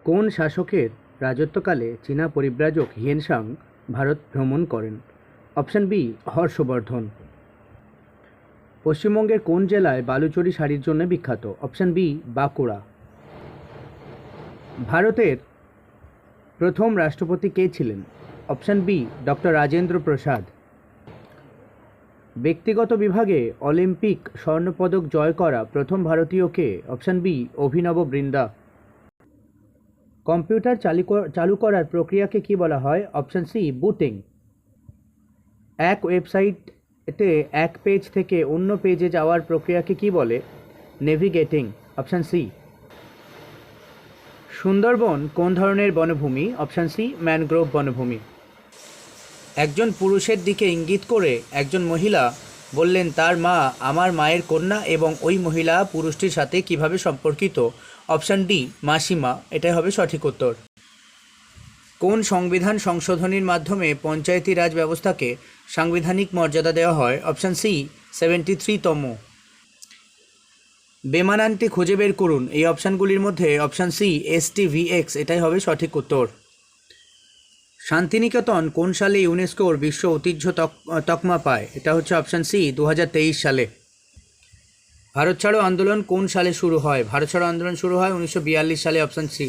কোন শাসকের রাজত্বকালে চীনা পরিব্রাজক হিয়েনসাং ভারত ভ্রমণ করেন? Option B Harshavardhana. পশ্চিমবঙ্গের কোন জেলায় বালুচরী শাড়ির জন্য বিখ্যাত? Option B Bankura. ভারতের প্রথম রাষ্ট্রপতি কে ছিলেন? Option B doctor Rajendra Prasad. ব্যক্তিগত বিভাগে অলিম্পিক স্বর্ণপদক জয় করা প্রথম ভারতীয় কে? অপশান বি অভিনব বিন্দ্রা। কম্পিউটার চালু করার প্রক্রিয়াকে কি বলা হয়? Option C booting. এক ওয়েবসাইটে এক পেজ থেকে অন্য পেজে যাওয়ার প্রক্রিয়াকে কি বলে? নেভিগেটিং। Option C. সুন্দরবন কোন ধরনের বনভূমি? অপশান সি ম্যানগ্রোভ বনভূমি। একজন পুরুষের দিকে ইঙ্গিত করে একজন মহিলা বললেন তার মা আমার মায়ের কন্যা এবং ওই মহিলা পুরুষটির সাথে কিভাবে সম্পর্কিত? অপশান ডি মাসিমা। এটাই হবে সঠিক উত্তর। কোন সংবিধান সংশোধনীর মাধ্যমে পঞ্চায়েতি রাজ ব্যবস্থাকে সাংবিধানিক মর্যাদা দেওয়া হয়? Option C 73তম। বেমানানটি খুঁজে বের করুন। এই অপশানগুলির মধ্যে অপশান সি STVX। এটাই হবে সঠিক উত্তর। শান্তিনিকেতন কোন সালে ইউনেস্কোর বিশ্ব ঐতিহ্য তকমা পায়? এটা হচ্ছে অপশান সি 2023 সালে। ভারত ছাড়ো আন্দোলন কোন সালে শুরু হয়? ভারত ছাড়ো আন্দোলন শুরু হয় 1942 সালে। Option C.